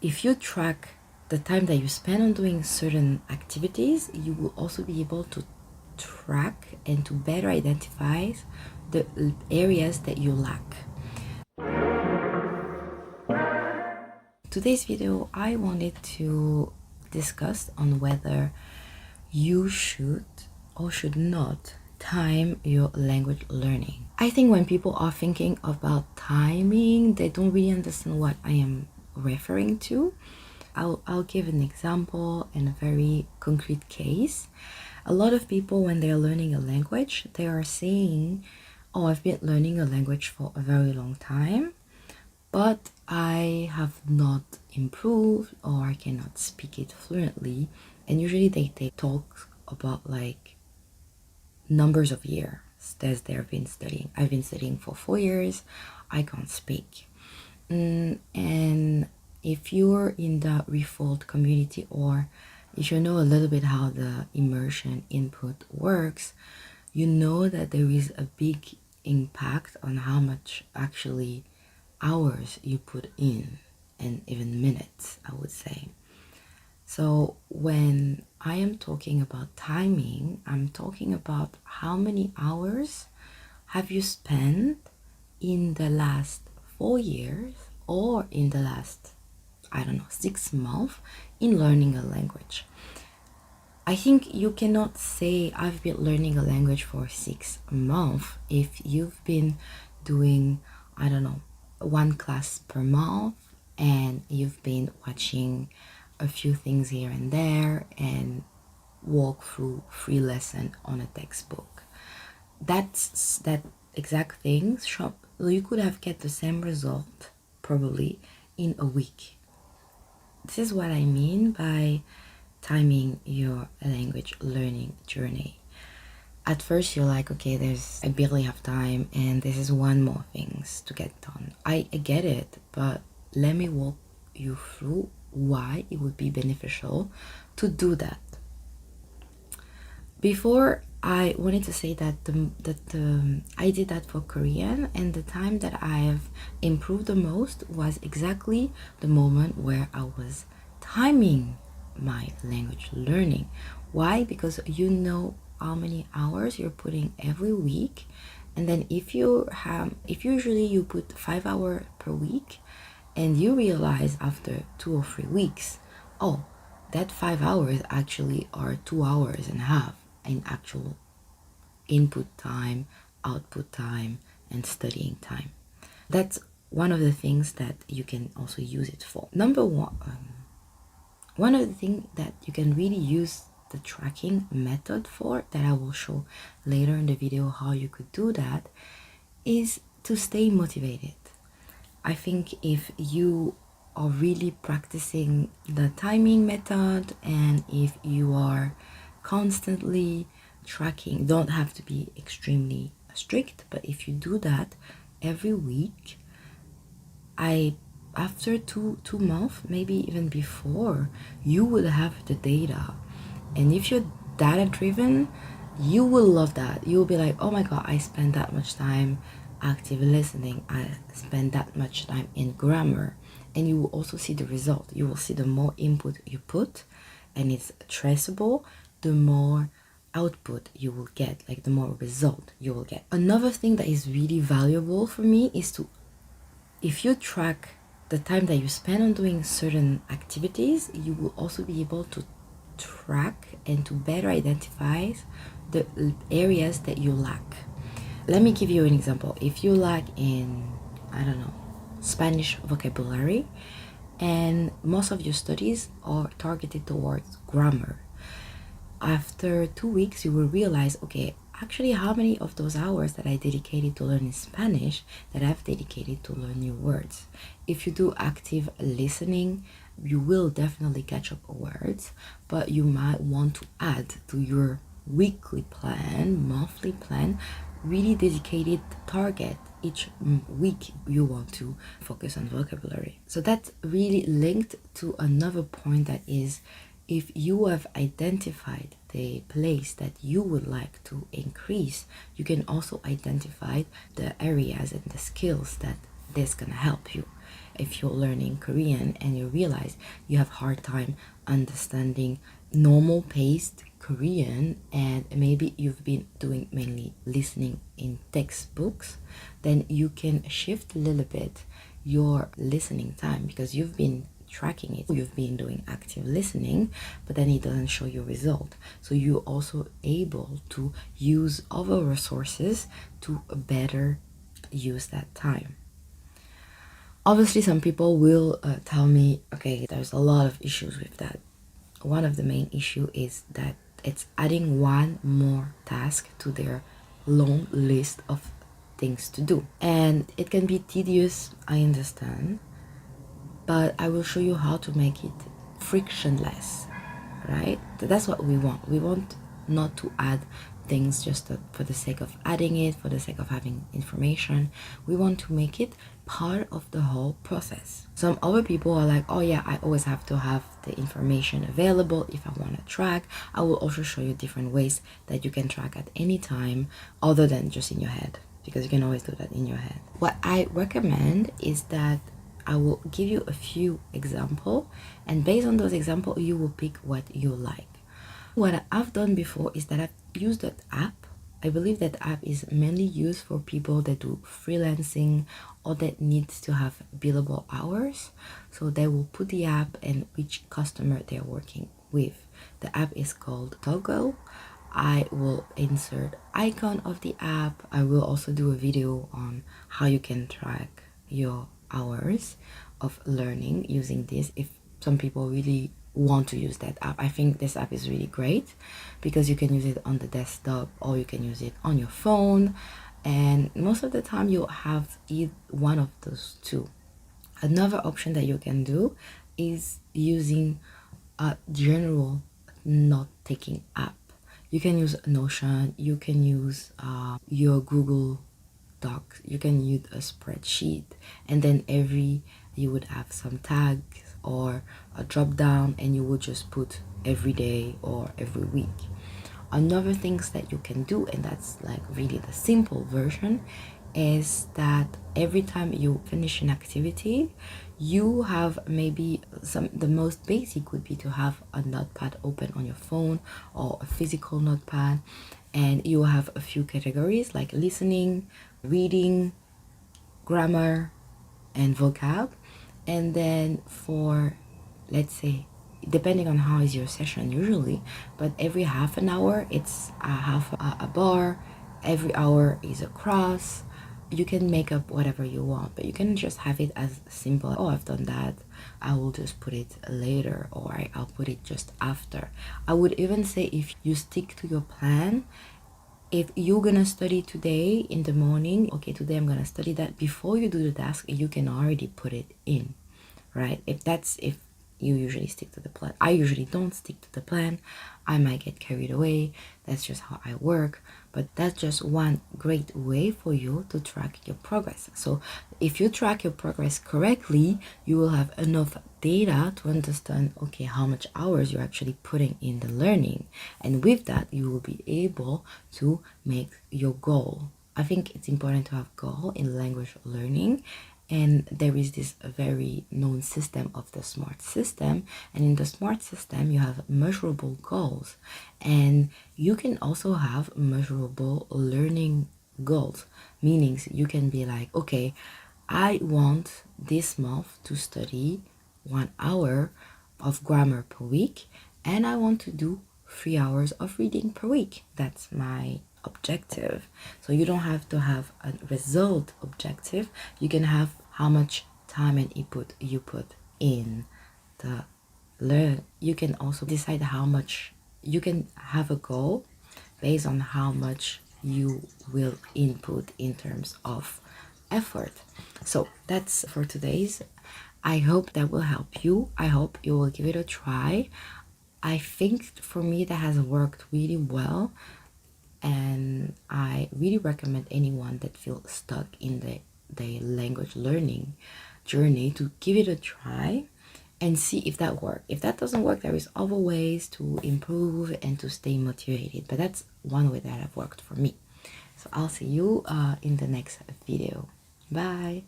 If you track the time that you spend on doing certain activities, you will also be able to track and to better identify the areas that you lack. Today's video, I wanted to discuss on whether you should or should not time your language learning. I think when people are thinking about timing, they don't really understand what I am referring to. I'll give an example and a very concrete case. A lot of people, when they're learning a language, they are saying, oh, I've been learning a language for a very long time, but I have not improved or I cannot speak it fluently. And usually they talk about like numbers of years that they've been studying. I've been studying for 4 years, I can't speak. And if you're in the refold community, or if you know a little bit how the immersion input works, you know that there is a big impact on how much actually hours you put in, and even minutes, I would say. So when I am talking about timing, I'm talking about how many hours have you spent in the last 4 years or in the last, 6 months in learning a language. I think you cannot say I've been learning a language for 6 months if you've been doing, 1 class per month and you've been watching a few things here and there and walk through 3 lessons on a textbook. That's that exact thing. You could have get the same result probably in a week. This is what I mean by timing your language learning journey. At first you're like, okay, I barely have time and this is one more things to get done. I get it, but let me walk you through why it would be beneficial to do that. Before, I wanted to say that I did that for Korean, and the time that I've improved the most was exactly the moment where I was timing my language learning. Why? Because you know how many hours you're putting every week, and then if usually you put 5 hours per week, and you realize after 2 or 3 weeks, oh, that 5 hours actually are 2 hours and a half in actual input time, output time, and studying time. That's one of the things that you can also use it for. Number one, one of the things that you can really use the tracking method for, that I will show later in the video how you could do that, is to stay motivated. I think if you are really practicing the timing method, and if you are constantly tracking, don't have to be extremely strict, but if you do that every week, after two months, maybe even before, you will have the data. And if you're data driven, you will love that. You'll be like, oh my god, I spent that much time active listening, I spend that much time in grammar. And you will also see the result. You will see the more input you put and it's traceable, the more output you will get, like the more result you will get. Another thing that is really valuable for me is if you track the time that you spend on doing certain activities, you will also be able to track and to better identify the areas that you lack. Let me give you an example. If you lack in, Spanish vocabulary, and most of your studies are targeted towards grammar, after 2 weeks you will realize, okay, actually how many of those hours that I dedicated to learning Spanish that I've dedicated to learn new words. If you do active listening, you will definitely catch up words, but you might want to add to your weekly plan, monthly plan, really dedicated target each week you want to focus on vocabulary. So that's really linked to another point, that is, if you have identified the place that you would like to increase, you can also identify the areas and the skills that this gonna help you. if you're learning Korean and you realize you have hard time understanding normal paced Korean, and maybe you've been doing mainly listening in textbooks, then you can shift a little bit your listening time, because you've been tracking it, you've been doing active listening, but then it doesn't show your result. So you're also able to use other resources to better use that time. Obviously, some people will tell me, okay, there's a lot of issues with that. One of the main issue is that it's adding one more task to their long list of things to do, and it can be tedious, I understand, but I will show you how to make it frictionless, right? That's what we want. We want not to add things just for the sake of adding it, for the sake of having information. We want to make it part of the whole process. Some other people are like, oh yeah, I always have to have the information available if I want to track. I will also show you different ways that you can track at any time other than just in your head, because you can always do that in your head. What I recommend is that I will give you a few examples, and based on those examples, you will pick what you like. What I've done before is that I've used that app. I believe that app is mainly used for people that do freelancing or that needs to have billable hours. So they will put the app and which customer they're working with. The app is called Toggle. I will insert icon of the app. I will also do a video on how you can track your hours of learning using this if some people really want to use that app. I think this app is really great because you can use it on the desktop or you can use it on your phone, and most of the time you'll have either one of those two. Another option that you can do is using a general note-taking app. You can use Notion, you can use your Google Docs, you can use a spreadsheet, and then you would have some tags or a drop down, and you would just put every day or every week. Another things that you can do, and that's like really the simple version, is that every time you finish an activity, you have maybe the most basic would be to have a notepad open on your phone or a physical notepad, and you have a few categories like listening, reading, grammar, and vocab. And then for, let's say, depending on how is your session usually, but every half an hour it's a bar, every hour is a cross. You can make up whatever you want, but you can just have it as simple, oh, I've done that, I will just put it later, or I'll put it just after. I would even say if you stick to your plan, if you're gonna study today in the morning, okay, today I'm gonna study that, before you do the task, you can already put it in, right? If you usually stick to the plan. I usually don't stick to the plan. I might get carried away. That's just how I work. But that's just one great way for you to track your progress. So if you track your progress correctly, you will have enough data to understand, okay, how much hours you're actually putting in the learning. And with that, you will be able to make your goal. I think it's important to have goal in language learning. And there is this very known system of the SMART system, and in the SMART system you have measurable goals, and you can also have measurable learning goals, meaning you can be like, okay, I want this month to study 1 hour of grammar per week, and I want to do 3 hours of reading per week. That's my objective. So you don't have to have a result objective. You can have how much time and input you put in the learn. You can also decide how much you can have a goal based on how much you will input in terms of effort. So that's for today's. I hope that will help you. I hope you will give it a try. I think for me that has worked really well, and I really recommend anyone that feels stuck in the language learning journey to give it a try and see if that works. If that doesn't work, there is other ways to improve and to stay motivated, but that's one way that have worked for me. So I'll see you in the next video. Bye.